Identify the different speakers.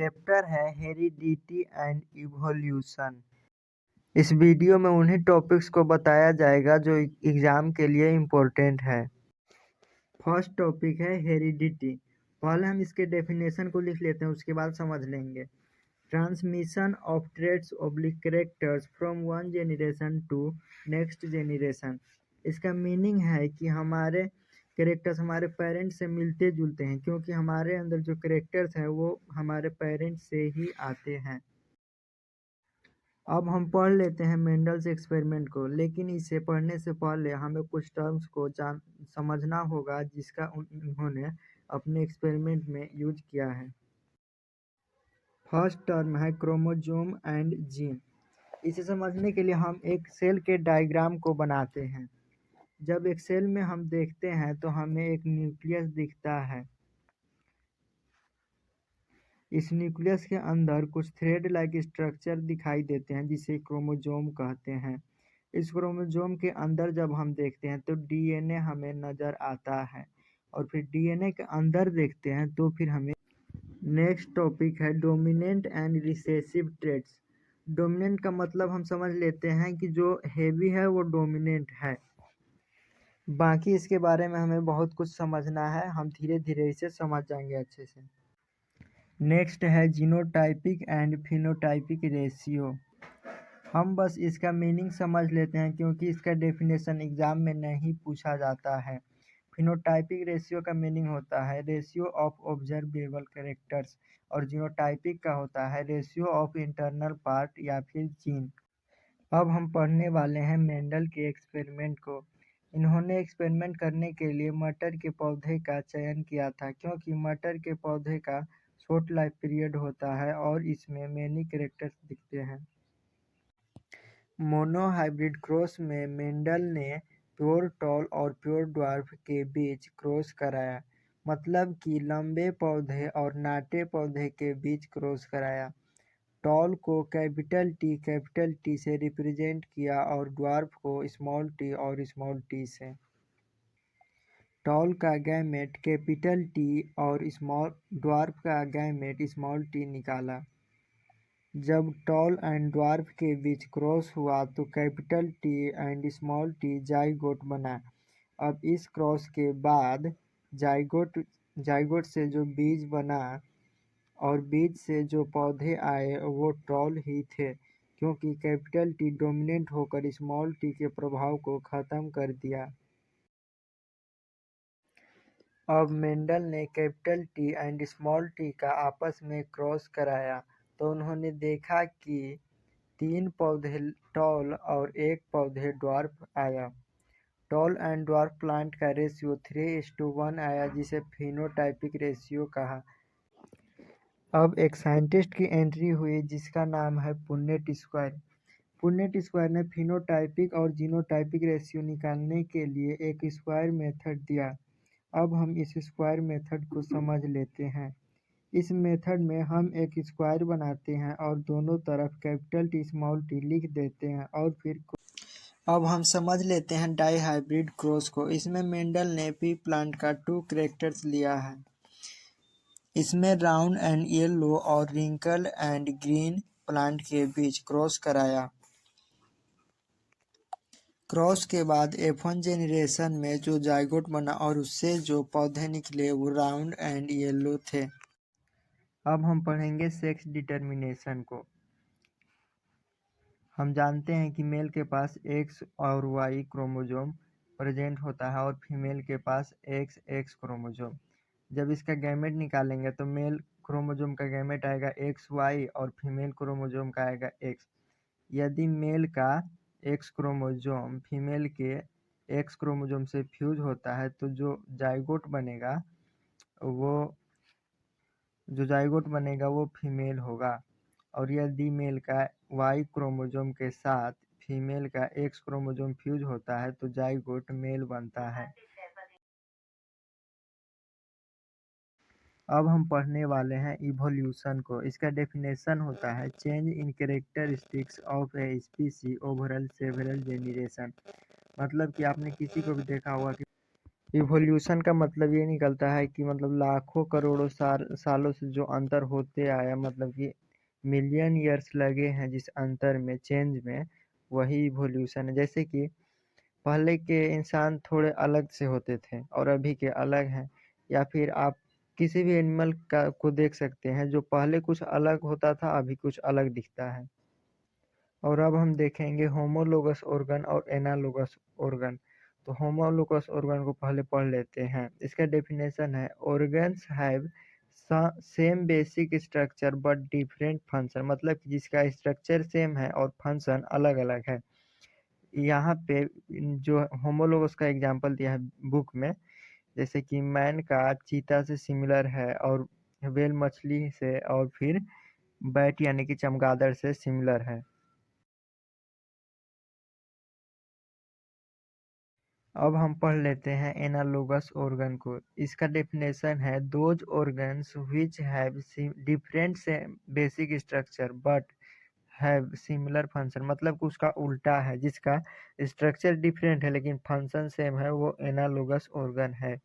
Speaker 1: Chapter है heredity and evolution. इस video में उन्हीं टॉपिक्स को बताया जाएगा जो एग्जाम के लिए इम्पोर्टेंट है। फर्स्ट टॉपिक है हेरिडिटी। पहले हम इसके डेफिनेशन को लिख लेते हैं, उसके बाद समझ लेंगे। Transmission of traits oblique characters from one generation to next generation. इसका मीनिंग है कि हमारे कैरेक्टर्स हमारे पेरेंट्स से मिलते जुलते हैं, क्योंकि हमारे अंदर जो कैरेक्टर्स हैं वो हमारे पेरेंट्स से ही आते हैं। अब हम पढ़ लेते हैं मेंडल्स एक्सपेरिमेंट को, लेकिन इसे पढ़ने से पहले हमें कुछ टर्म्स को समझना होगा जिसका उन्होंने अपने एक्सपेरिमेंट में यूज किया है। फर्स्ट टर्म है क्रोमोसोम एंड जीन। इसे समझने के लिए हम एक सेल के डायग्राम को बनाते हैं। जब एक सेल में हम देखते हैं तो हमें एक न्यूक्लियस दिखता है। इस न्यूक्लियस के अंदर कुछ थ्रेड लाइक स्ट्रक्चर दिखाई देते हैं जिसे क्रोमोसोम कहते हैं। इस क्रोमोसोम के अंदर जब हम देखते हैं तो डीएनए हमें नजर आता है, और फिर डीएनए के अंदर देखते हैं तो फिर हमें नेक्स्ट टॉपिक है dominant and recessive traits. Dominant का मतलब हम समझ लेते हैं कि जो हेवी है वो डोमिनेंट है। बाकी इसके बारे में हमें बहुत कुछ समझना है, हम धीरे धीरे इसे समझ जाएंगे अच्छे से। नेक्स्ट है जीनोटाइपिक एंड फिनोटाइपिक रेशियो। हम बस इसका मीनिंग समझ लेते हैं क्योंकि इसका डेफिनेशन एग्जाम में नहीं पूछा जाता है। फिनोटाइपिक रेशियो का मीनिंग होता है रेशियो ऑफ ऑब्जर्वेबल कैरेक्टर्स, और जीनोटाइपिक का होता है रेशियो ऑफ इंटरनल पार्ट या फिर जीन। अब हम पढ़ने वाले हैं मेंडल के एक्सपेरिमेंट को। इन्होंने एक्सपेरिमेंट करने के लिए मटर के पौधे का चयन किया था, क्योंकि मटर के पौधे का शॉर्ट लाइफ पीरियड होता है और इसमें मेनी कैरेक्टर्स दिखते हैं। मोनो हाइब्रिड क्रॉस में मेंडल ने प्योर टॉल और प्योर ड्वार्फ के बीच क्रॉस कराया, मतलब कि लंबे पौधे और नाटे पौधे के बीच क्रॉस कराया। टॉल को कैपिटल टी से रिप्रेजेंट किया और ड्वार्फ को स्मॉल टी और स्मॉल टी से। टॉल का गैमेट कैपिटल टी और ड्वार्फ का गैमेट स्मॉल टी निकाला। जब टॉल एंड ड्वार्फ के बीच क्रॉस हुआ तो capital T and small T zygote बना। अब इस क्रॉस के बाद जाइगोट से जो बीज बना और बीज से जो पौधे आए वो टॉल ही थे, क्योंकि कैपिटल टी डोमिनेंट होकर स्मॉल टी के प्रभाव को खत्म कर दिया। अब मेंडल ने capital T and small T का आपस में क्रॉस कराया तो उन्होंने देखा कि 3 पौधे टॉल और 1 पौधे ड्वार्फ आया। टॉल एंड ड्वार्फ प्लांट का रेशियो 3:1 आया, जिसे फिनोटाइपिक रेशियो कहा। अब एक साइंटिस्ट की एंट्री हुई जिसका नाम है पुन्नेट स्क्वायर। पुन्नेट स्क्वायर ने फिनोटाइपिक और जीनोटाइपिक रेशियो निकालने के लिए एक स्क्वायर मेथड दिया। अब हम इस स्क्वायर मेथड को समझ लेते हैं। इस मेथड में हम एक स्क्वायर बनाते हैं और दोनों तरफ कैपिटल टी स्मॉल टी लिख देते हैं, और फिर अब हम समझ लेते हैं डाई हाइब्रिड क्रॉस को। इसमें मेंडल ने पी प्लांट का 2 कैरेक्टर्स लिया है। इसमें राउंड एंड येलो और रिंकल एंड ग्रीन प्लांट के बीच क्रॉस कराया। क्रॉस के बाद F1 जेनरेशन में जो जाइगोट बना और उससे जो पौधे निकले वो राउंड एंड येलो थे। अब हम पढ़ेंगे सेक्स डिटर्मिनेशन को। हम जानते हैं कि मेल के पास X और Y क्रोमोसोम प्रेजेंट होता है और फीमेल के पास XX क्रोमोसोम। जब इसका गैमेट निकालेंगे तो मेल क्रोमोसोम का गैमेट आएगा XY और फीमेल क्रोमोसोम का आएगा X। यदि मेल का X क्रोमोसोम फीमेल के X क्रोमोसोम से फ्यूज होता है तो जो जाइगोट बनेगा वो फीमेल होगा, और यदि मेल का Y क्रोमोसोम के साथ फीमेल का X क्रोमोसोम फ्यूज होता है तो जाइगोट मेल बनता है। अब हम पढ़ने वाले हैं इवोल्यूशन को। इसका डेफिनेशन होता है change in characteristics of A स्पीसी overall several generation. मतलब कि आपने किसी को भी देखा होगा कि इवोल्यूशन का मतलब ये निकलता है कि मतलब लाखों करोड़ों सालों से जो अंतर होते आया, मतलब कि मिलियन ईयर्स लगे हैं जिस अंतर में, चेंज में, वही इवोल्यूशन है। जैसे कि पहले के इंसान थोड़े अलग से होते थे और अभी के अलग हैं। या फिर आप किसी भी एनिमल का को देख सकते हैं, जो पहले कुछ अलग होता था अभी कुछ अलग दिखता है। और अब हम देखेंगे होमोलोगस ऑर्गन और एनालोगस ऑर्गन। तो होमोलोगस ऑर्गन को पहले पढ़ लेते हैं। इसका डेफिनेशन है organs have same basic structure but different function, मतलब कि जिसका स्ट्रक्चर सेम है और फंक्शन अलग अलग है। यहाँ पे जो होमोलोगस का एग्जांपल दिया है बुक में, जैसे कि मैन का चीता से सिमिलर है, और व्हेल मछली से, और फिर बैट यानी कि चमगादड़ से सिमिलर है। अब हम पढ़ लेते हैं एनालोगस ऑर्गन को। इसका डेफिनेशन है those organs which have different से basic structure but have similar function, मतलब कि उसका उल्टा है, जिसका स्ट्रक्चर डिफरेंट है लेकिन फंक्शन सेम है, वो एनालोगस ऑर्गन है।